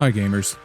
Hi gamers.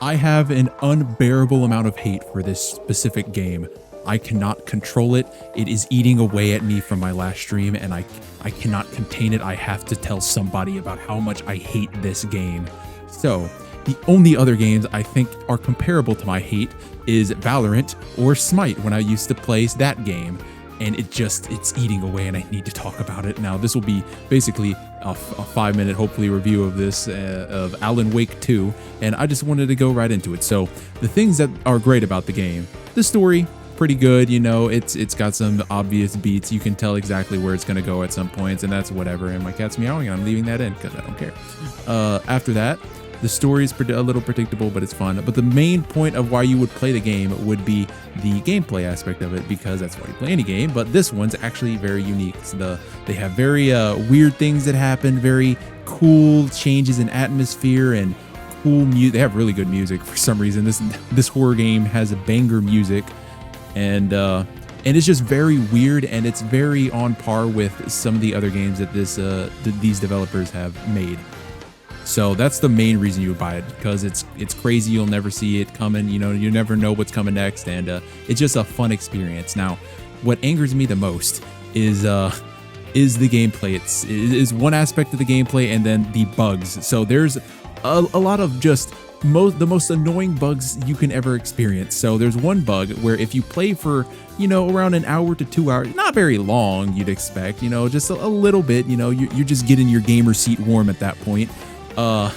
I have an unbearable amount of hate for this specific game. I cannot control it. It is eating away at me from my last stream and I cannot contain it. I have to tell somebody about how much I hate this game. So the only other games I think are comparable to my hate is Valorant or Smite when I used to play that game. And it's eating away and I need to talk about it. Now this will be basically a 5-minute hopefully review of this of Alan Wake 2, and I just wanted to go right into it. So the things that are great about the game: the story, pretty good, you know, it's got some obvious beats, you can tell exactly where it's going to go at some points, and that's whatever. And my cat's meowing and I'm leaving that in because I don't care. After that, the story is a little predictable, but it's fun. But the main point of why you would play the game would be the gameplay aspect of it, because that's why you play any game. But this one's actually very unique. So they have very weird things that happen, very cool changes in atmosphere and cool music. They have really good music for some reason. This horror game has a banger music, and it's just very weird, and it's very on par with some of the other games that these developers have made. So that's the main reason you would buy it, because it's crazy. You'll never see it coming. You know, you never know what's coming next, and it's just a fun experience. Now, what angers me the most is the gameplay. It is one aspect of the gameplay, and then the bugs. So there's a lot of just the most annoying bugs you can ever experience. So there's one bug where if you play for, you know, around an hour to 2 hours, not very long, you'd expect, you know, just a little bit, you know, you're just getting your gamer seat warm at that point. The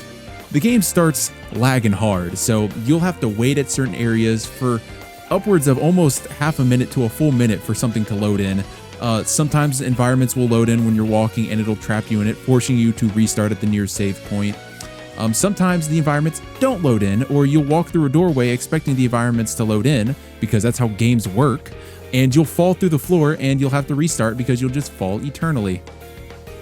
game starts lagging hard, so you'll have to wait at certain areas for upwards of almost half a minute to a full minute for something to load in. Sometimes environments will load in when you're walking and it'll trap you in it, forcing you to restart at the nearest save point. Sometimes the environments don't load in, or you'll walk through a doorway expecting the environments to load in, because that's how games work, and you'll fall through the floor and you'll have to restart because you'll just fall eternally.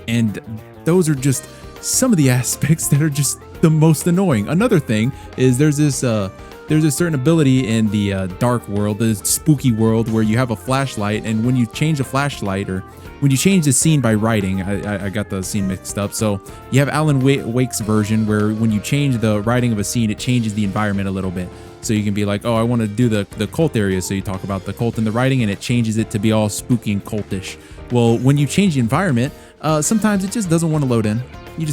And those are just some of the aspects that are just the most annoying. Another thing is there's a certain ability in the dark world, the spooky world, where you have a flashlight, and when you change the flashlight, or when you change the scene by writing, I got the scene mixed up. So you have Alan Wake's version where when you change the writing of a scene, it changes the environment a little bit. So you can be like, oh, I want to do the cult area. So you talk about the cult in the writing, and it changes it to be all spooky and cultish. Well, when you change the environment, sometimes it just doesn't want to load in. It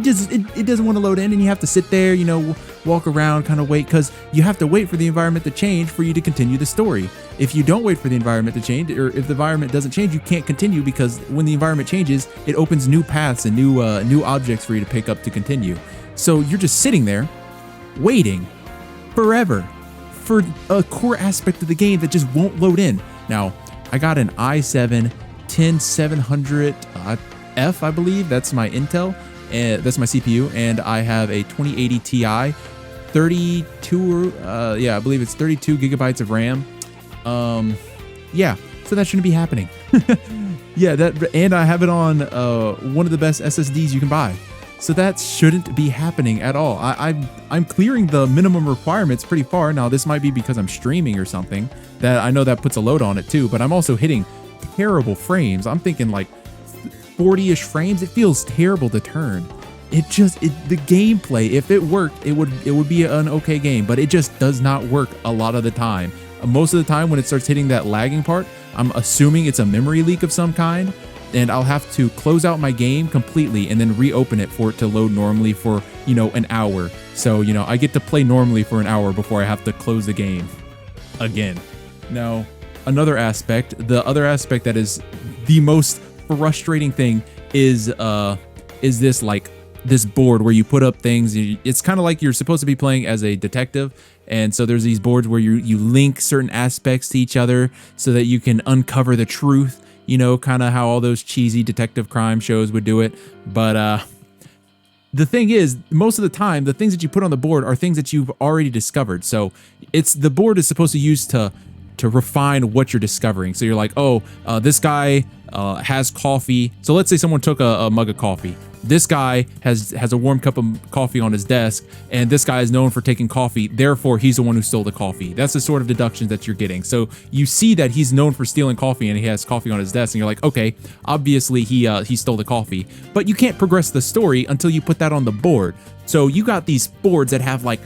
doesn't want to load in, and you have to sit there, you know, walk around, kind of wait, because you have to wait for the environment to change for you to continue the story. If you don't wait for the environment to change, or if the environment doesn't change, you can't continue, because when the environment changes, it opens new paths and new objects for you to pick up to continue. So you're just sitting there waiting forever for a core aspect of the game that just won't load in. Now, I got an i7-10700F, I believe. That's my Intel, and that's my CPU, and I have a 2080 Ti, 32, I believe it's 32 gigabytes of RAM. Yeah, so that shouldn't be happening. Yeah, and I have it on one of the best SSDs you can buy. So that shouldn't be happening at all. I'm clearing the minimum requirements pretty far. Now, this might be because I'm streaming or something, that I know that puts a load on it too, but I'm also hitting terrible frames. I'm thinking like 40-ish frames. It feels terrible to turn. The gameplay, if it worked, it would be an okay game, but it just does not work a lot of the time. Most of the time when it starts hitting that lagging part, I'm assuming it's a memory leak of some kind, and I'll have to close out my game completely and then reopen it for it to load normally for, you know, an hour. So, you know, I get to play normally for an hour before I have to close the game again. Now, another aspect, the other aspect that is the most frustrating thing is this board where you put up things. It's kind of like you're supposed to be playing as a detective, and so there's these boards where you link certain aspects to each other so that you can uncover the truth, you know, kind of how all those cheesy detective crime shows would do it. But the thing is, most of the time, the things that you put on the board are things that you've already discovered. So the board is supposed to use to refine what you're discovering. So you're like, oh, this guy has coffee. So let's say someone took a mug of coffee, this guy has a warm cup of coffee on his desk, and this guy is known for taking coffee, therefore he's the one who stole the coffee. That's the sort of deduction that you're getting. So you see that he's known for stealing coffee and he has coffee on his desk, and you're like, okay, obviously he stole the coffee. But you can't progress the story until you put that on the board. So you got these boards that have like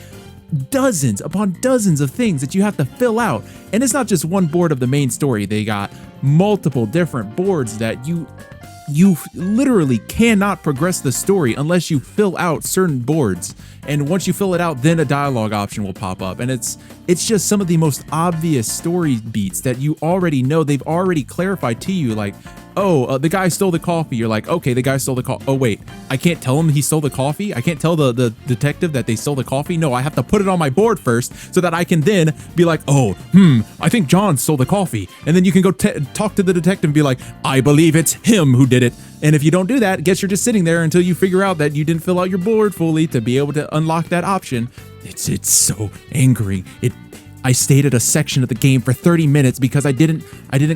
dozens upon dozens of things that you have to fill out. And it's not just one board of the main story. They got multiple different boards that you literally cannot progress the story unless you fill out certain boards. And once you fill it out, then a dialogue option will pop up. And it's just some of the most obvious story beats that you already know. They've already clarified to you, like, oh, the guy stole the coffee. You're like, okay, the guy stole the coffee. Oh, wait, I can't tell him he stole the coffee? I can't tell the detective that they stole the coffee? No, I have to put it on my board first so that I can then be like, oh, I think John stole the coffee. And then you can go talk to the detective and be like, I believe it's him who did it. And if you don't do that, guess you're just sitting there until you figure out that you didn't fill out your board fully to be able to unlock that option. It's so angry. I stayed at a section of the game for 30 minutes because I didn't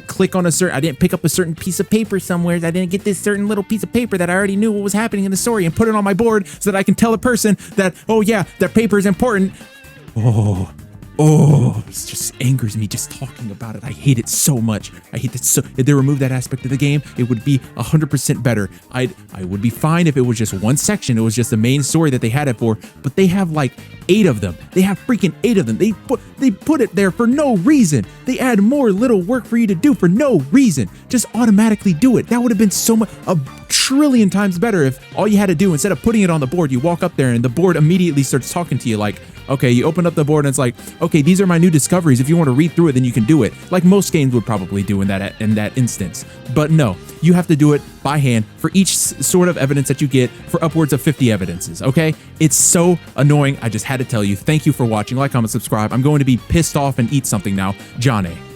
click on I didn't pick up a certain piece of paper somewhere. I didn't get this certain little piece of paper that I already knew what was happening in the story and put it on my board so that I can tell a person that, oh yeah, that paper is important. Oh, it just angers me just talking about it. I hate it so much. I hate it so. If they remove that aspect of the game, it would be 100% better. I would be fine if it was just one section. It was just the main story that they had it for. But they have like 8 of them. They have freaking 8 of them. They put it there for no reason. They add more little work for you to do for no reason. Just automatically do it. That would have been so much, a trillion times better if all you had to do, instead of putting it on the board, you walk up there and the board immediately starts talking to you like, okay, you open up the board and it's like, okay, these are my new discoveries. If you want to read through it, then you can do it. Like most games would probably do in that instance. But no, you have to do it by hand for each sort of evidence that you get for upwards of 50 evidences, okay? It's so annoying. I just had to tell you. Thank you for watching. Like, comment, subscribe. I'm going to be pissed off and eat something now. John A.